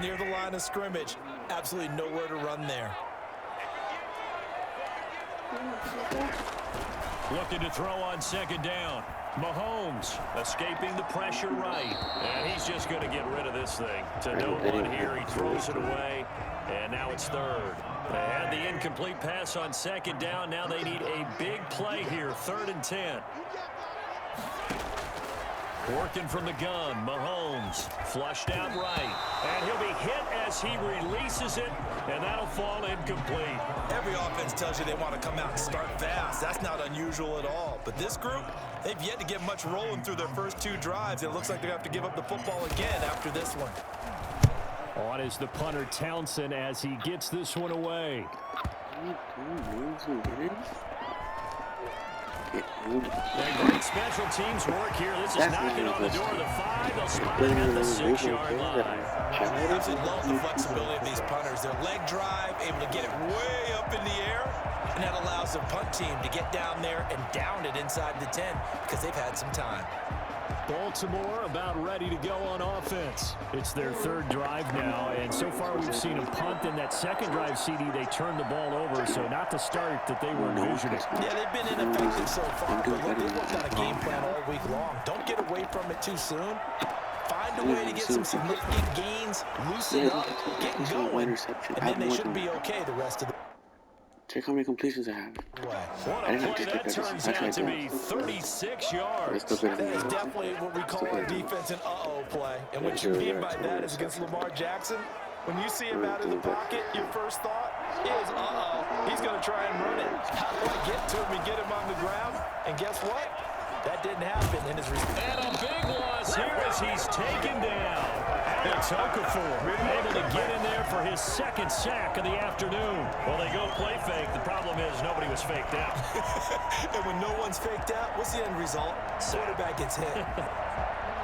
near the line of scrimmage. Absolutely nowhere to run there. Looking to throw on second down. Mahomes escaping the pressure right. And he's just going to get rid of this thing. To no one here, he throws it away. And now it's third. They had the incomplete pass on second down. Now they need a big play here. 3rd and 10. Working from the gun, Mahomes flushed out right. And he'll be hit as he releases it, and that'll fall incomplete. Every offense tells you they want to come out and start fast. That's not unusual at all. But this group, they've yet to get much rolling through their first 2 drives. It looks like they have to give up the football again after this one. On is the punter, Townsend, as he gets this one away. Great special teams work here. This is knocking on the door of the 5. They'll spot it at the 6-yard line. I absolutely love the flexibility of these punters. Their leg drive, able to get it way up in the air, and that allows the punt team to get down there and down it inside the 10 because they've had some time. Baltimore about ready to go on offense. It's their 3rd drive now, and so far we've seen a punt. In that 2nd drive, CD, they turned the ball over, so not the start that they were envisioning. Yeah, they've been ineffective so far, but look, they've worked on a game plan all week long. Don't get away from it too soon. Find a way to get some significant gains, loosen up, get going, and then they should be okay the rest of the... Check how many completions I have. What a play that turns out to be. 36 yards. That is definitely what we call our defense an uh-oh play. And what you mean by that is against Lamar Jackson, when you see him out of the pocket, your first thought is, uh-oh, he's going to try and run it. How do I get to him and get him on the ground? And guess what? That didn't happen in his response. And a big loss here as he's taken down. It's Okafor able to get in there for his 2nd sack of the afternoon. Well, they go play fake. The problem is nobody was faked out. And when no one's faked out, what's the end result? Quarterback gets hit.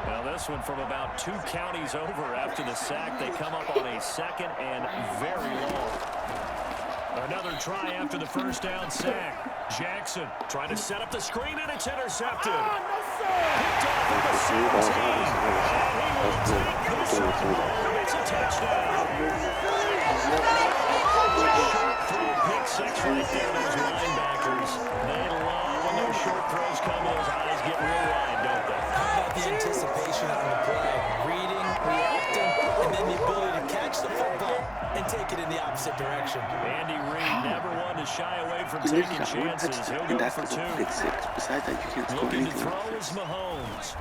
Well, this one from about 2 counties over after the sack. They come up on a 2nd and very long. Another try after the first down sack. Jackson trying to set up the screen, and it's intercepted. Picked off at the 17. And he will take this one. It's a touchdown. Short throw, pick 6 right there. Those linebackers, they love when those short throws come. Those eyes get real wide, don't they? The anticipation on the play, reading, reacting, and then the ability to catch the football and take it in the opposite direction. Andy Reid never one to shy away from taking chances. He'll go for 2. Besides that, you can't score Looking to anything. throw is Mahomes.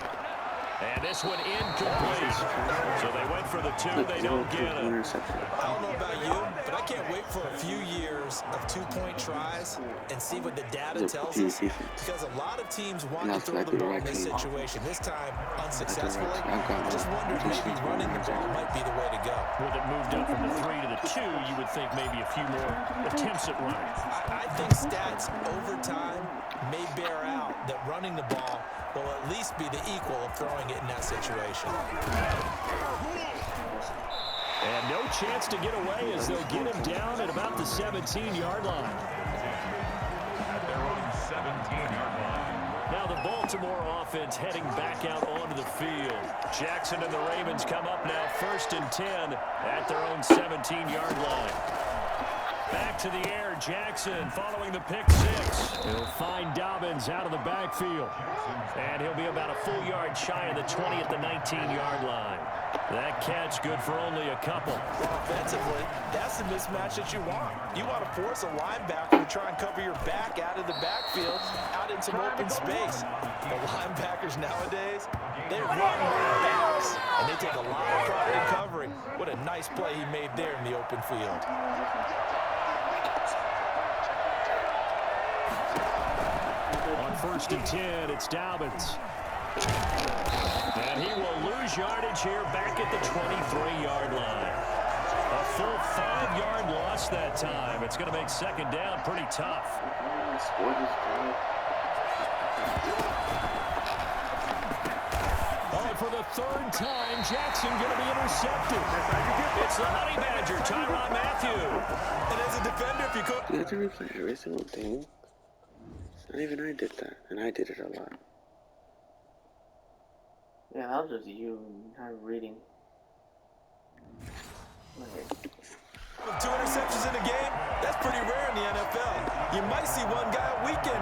And this one incomplete. So they went for the 2. They don't get it. I don't know about you, but I can't wait for a few years of 2-point tries and see what the data tells us. Because a lot of teams want to throw the ball in this situation. This time, unsuccessfully. I just wonder if maybe running the ball might be the way to go. With it moved up from the 3 to the 2, you would think maybe a few more attempts at running. I think stats over time may bear out that running the ball will at least be the equal of throwing it in that situation. And no chance to get away as they'll get him down at about the 17-yard line. At their own 17-yard line. Now the Baltimore offense heading back out onto the field. Jackson and the Ravens come up now 1st and 10 at their own 17-yard line. Back to the air, Jackson following the pick 6. He'll find Dobbins out of the backfield. And he'll be about a full yard shy of the 20 at the 19-yard line. That catch good for only a couple. Offensively, that's the mismatch that you want. You want to force a linebacker to try and cover your back out of the backfield, out in some open space. The linebackers nowadays, they run their backs, and they take a lot of pride in covering. What a nice play he made there in the open field. On 1st and 10, it's Dobbins. And he will lose yardage here back at the 23-yard line. A full 5-yard loss that time. It's going to make 2nd down pretty tough. Oh, for the 3rd time, Jackson going to be intercepted. It's the Honey Badger, Tyrann Mathieu. And as a defender, if you could... You have to replay every single thing. Not even I did that, and I did it a lot. Yeah, that was just you not reading.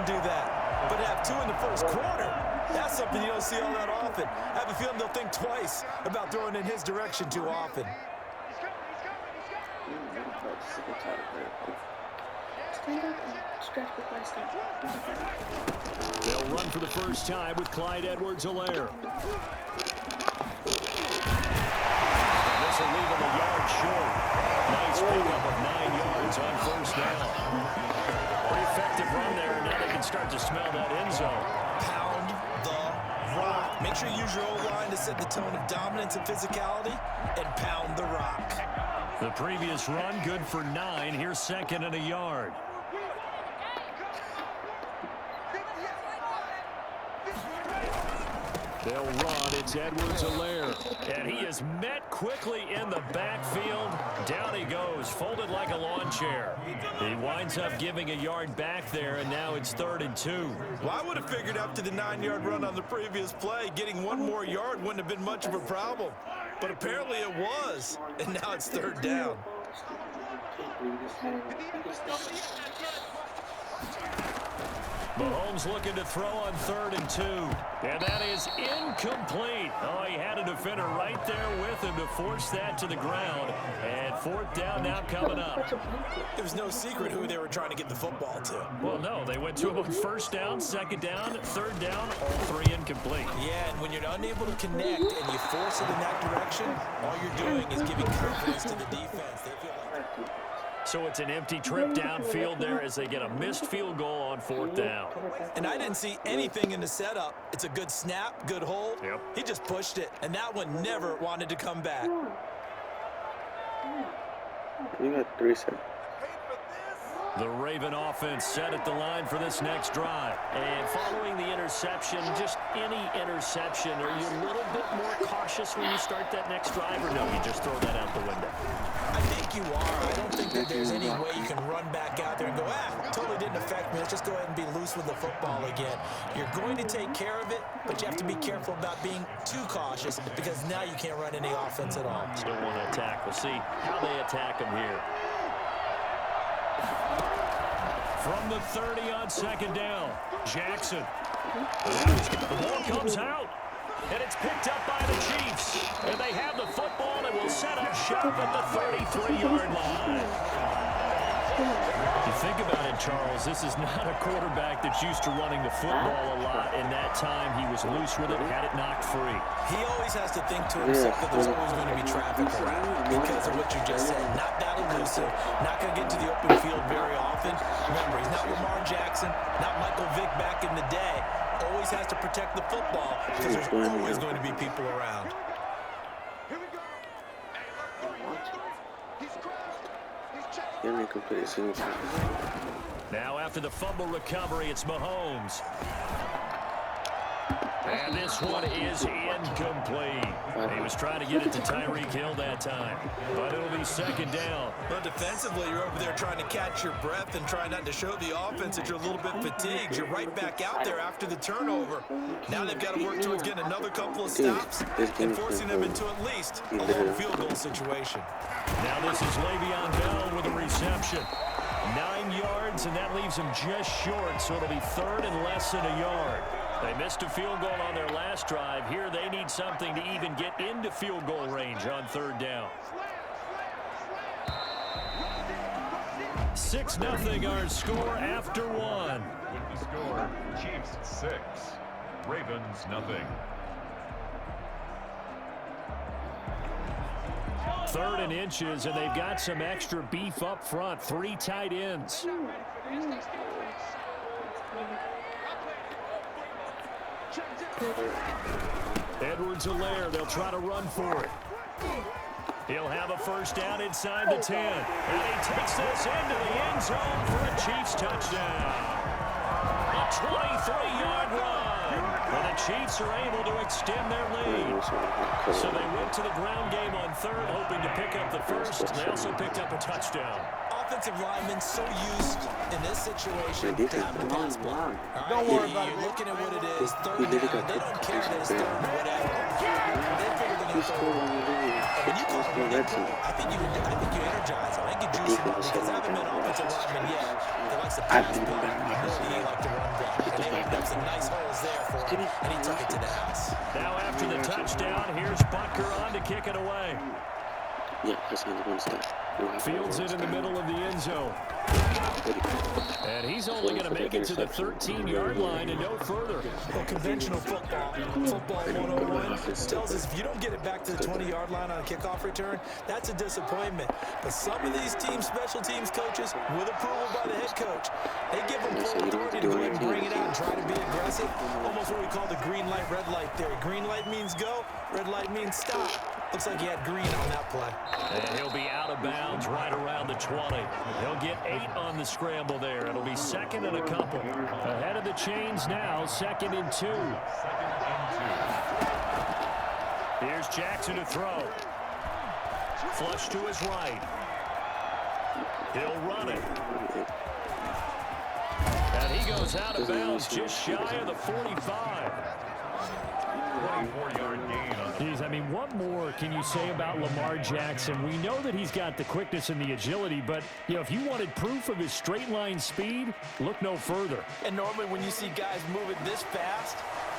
run do that. But to have 2 in the first quarter, that's something you don't see all that often. I have a feeling they'll think twice about throwing in his direction too often. They'll run for the first time with Clyde Edwards-Helaire. This will leave him a yard short. Nice pickup of 9 yards on first down. Pretty effective run there, and now they can start to smell that end zone. Pound the rock. Make sure you use your O-line to set the tone of dominance and physicality, and pound the rock. The previous run, good for 9. Here's 2nd and a yard. They'll run. It's Edwards-Helaire. And he is met quickly in the backfield. Down he goes, folded like a lawn chair. He winds up giving a yard back there, and now it's 3rd and 2. Well, I would have figured after the 9-yard run on the previous play, getting 1 more yard wouldn't have been much of a problem. But apparently it was, and now it's 3rd down. Mahomes looking to throw on 3rd and 2. And that is incomplete. Oh, he had a defender right there with him to force that to the ground. And 4th down now coming up. It was no secret who they were trying to get the football to. Well, no, they went to him on 1st down, 2nd down, 3rd down, all 3 incomplete. Yeah, and when you're unable to connect and you force it in that direction, all you're doing is giving confidence to the defense. They feel like... So it's an empty trip downfield there as they get a missed field goal on 4th down. And I didn't see anything in the setup. It's a good snap, good hold. Yep. He just pushed it, and that one never wanted to come back. You got 3 seconds. The Raven offense set at the line for this next drive. And following the interception, just any interception, are you a little bit more cautious when you start that next drive, or no, you just throw that out the window? I think you are. I don't think that there's any way you can run back out there and go, totally didn't affect me. Let's just go ahead and be loose with the football again. You're going to take care of it, but you have to be careful about being too cautious because now you can't run any offense at all. Still want to attack. We'll see how they attack them here. From the 30 on 2nd down, Jackson. The ball comes out, and it's picked up by the Chiefs. And they have the football and will set up shop at the 33-yard line. You think about it, Charles, this is not a quarterback that's used to running the football a lot, and that time he was loose with it, had it knocked free. He always has to think to himself that there's always going to be traffic around because of what you just said. Not that elusive, not going to get to the open field very often. Remember, he's not Lamar Jackson, not Michael Vick back in the day. Always has to protect the football because there's always going to be people around. Now after the fumble recovery, it's Mahomes. And this one is incomplete. He was trying to get it to Tyreek Hill that time. But it'll be 2nd down. But defensively, you're over there trying to catch your breath and trying not to show the offense that you're a little bit fatigued. You're right back out there after the turnover. Now they've got to work towards getting another couple of stops and forcing them into at least a long field goal situation. Now this is Le'Veon Bell with a reception. 9 yards, and that leaves him just short, so it'll be 3rd and less than a yard. They missed a field goal on their last drive. Here they need something to even get into field goal range on 3rd down. 6-0 our score after 1. With the score, Chiefs 6, Ravens nothing. 3rd and inches, and they've got some extra beef up front. 3 tight ends. Edwards-Helaire, they'll try to run for it. He'll have a first down inside the 10. And he takes this into the end zone for a Chiefs touchdown. A 23-yard run. And the Chiefs are able to extend their lead. So they went to the ground game on 3rd, hoping to pick up the first. They also picked up a touchdown. Offensive linemen so used in this situation to have the pass block. Don't worry about it. You're looking at what it is. 3rd down. They don't care that it's 3rd and whatever. They figure they're going to throw it. When you call it, I think you energize them. I think you juice in that because I haven't been offensive lineman yet. He likes to pass block, he like to run block. And there was some nice holes there for him, and he took it to the house. Now after the touchdown, here's Butker on to kick it away. Yeah, that's how one step. Fields it in the middle of the end zone. And he's only going to make it to the 13-yard line and no further. Well, conventional football 101 tells us if you don't get it back to the 20-yard line on a kickoff return, that's a disappointment. But some of these teams, special teams coaches, with approval by the head coach, they give them full authority to go ahead and bring it out and try to be aggressive. Almost what we call the green light, red light theory. Green light means go, red light means stop. Looks like he had green on that play. And he'll be out of bounds right around the 20. He'll get 8 on the scramble there. It'll be second and a couple. Ahead of the chains now, 2nd and 2. Here's Jackson to throw. Flush to his right. He'll run it. And he goes out of bounds just shy of the 45. 24-yard gain on the... Geez, I mean, what more can you say about Lamar Jackson? We know that he's got the quickness and the agility, but, you know, if you wanted proof of his straight line speed, look no further. And normally when you see guys moving this fast,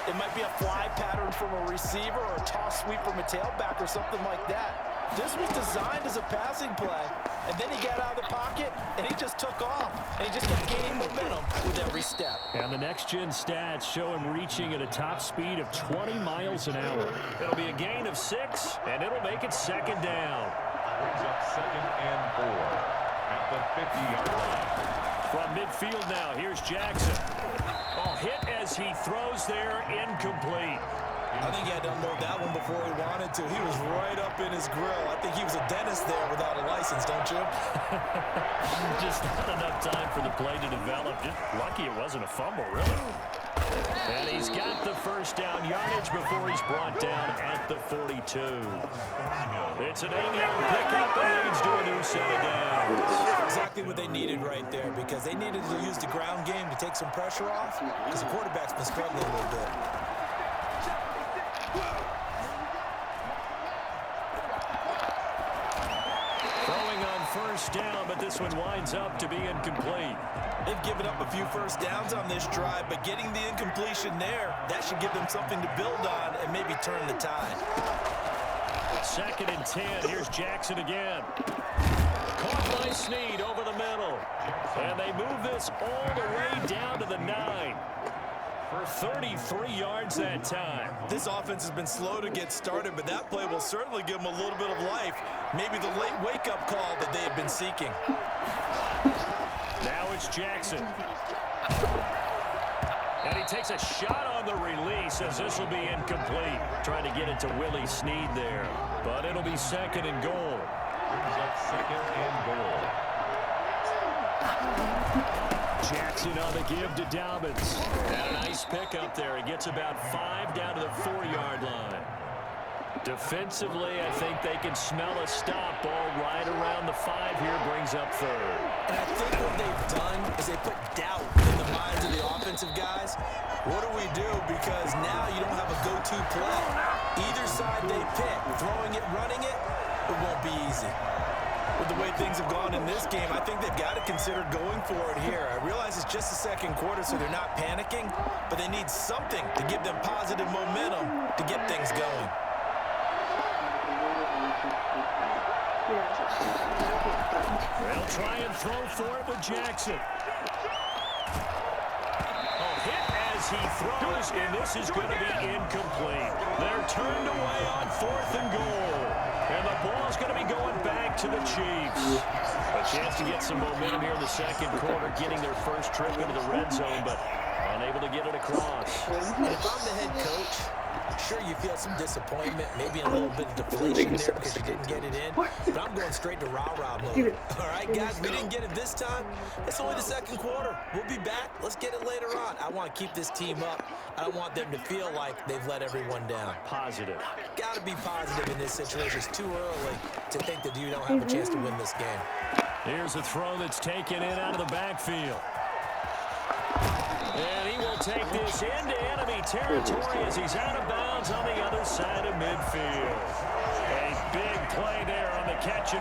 it might be a fly pattern from a receiver or a toss sweep from a tailback or something like that. This was designed as a passing play, and then he got out of the pocket, and he just took off, and he just kept gaining momentum with every step. And the next-gen stats show him reaching at a top speed of 20 miles an hour. It'll be a gain of 6, and it'll make it 2nd down. Brings up 2nd and 4 at the 50-yard line. From midfield now, here's Jackson. Oh, hit as he throws there, incomplete. I think he had to unload that one before he wanted to. He was right up in his grill. I think he was a dentist there without a license, don't you? Just not enough time for the play to develop. Just lucky it wasn't a fumble, really. And he's got the first down yardage before he's brought down at the 42. It's an 8-yard pickup and leads to a new set of downs. Exactly what they needed right there because they needed to use the ground game to take some pressure off because the quarterback's been struggling a little bit. Throwing on first down, but this one winds up to be incomplete. They've given up a few first downs on this drive, but getting the incompletion there, that should give them something to build on and maybe turn the tide. 2nd and 10. Here's Jackson again. Caught by Snead over the middle. And they move this all the way down to the 9. For 33 yards that time. This offense has been slow to get started, but that play will certainly give them a little bit of life. Maybe the late wake-up call that they have been seeking. Now it's Jackson. And he takes a shot on the release as this will be incomplete. Trying to get it to Willie Snead there. But it'll be 2nd and goal. Brings up 2nd and goal. Jackson on the give to Dobbins. And a nice pickup there. He gets about 5 down to the 4-yard line. Defensively, I think they can smell a stop. Ball right around the 5 here, brings up 3rd. And I think what they've done is they put doubt in the minds of the offensive guys. What do we do? Because now you don't have a go-to play. Either side they pick, throwing it, running it, it won't be easy. With the way things have gone in this game, I think they've got to consider going for it here. I realize it's just the 2nd quarter, so they're not panicking, but they need something to give them positive momentum to get things going. They'll try and throw for it with Jackson. Oh, hit as he throws, and this is going to be incomplete. They're turned away on 4th and goal. And the ball's going to be going back to the Chiefs. A chance to get some momentum here in the 2nd quarter, getting their first trip into the red zone, but unable to get it across. And if I'm the head coach, sure you feel some disappointment, maybe a little bit of deflation there because you didn't get it in, but I'm going straight to rah-rah mode. All right, guys, we didn't get it this time. It's only the 2nd quarter. We'll be back. Let's get it later on. I want to keep this team up. I don't want them to feel like they've let everyone down. Positive. Got to be positive in this situation. It's too early to think that you don't have a chance to win this game. Here's a throw that's taken in out of the backfield. And he will take this into enemy territory as he's out of bounds on the other side of midfield. A big play there on the catch and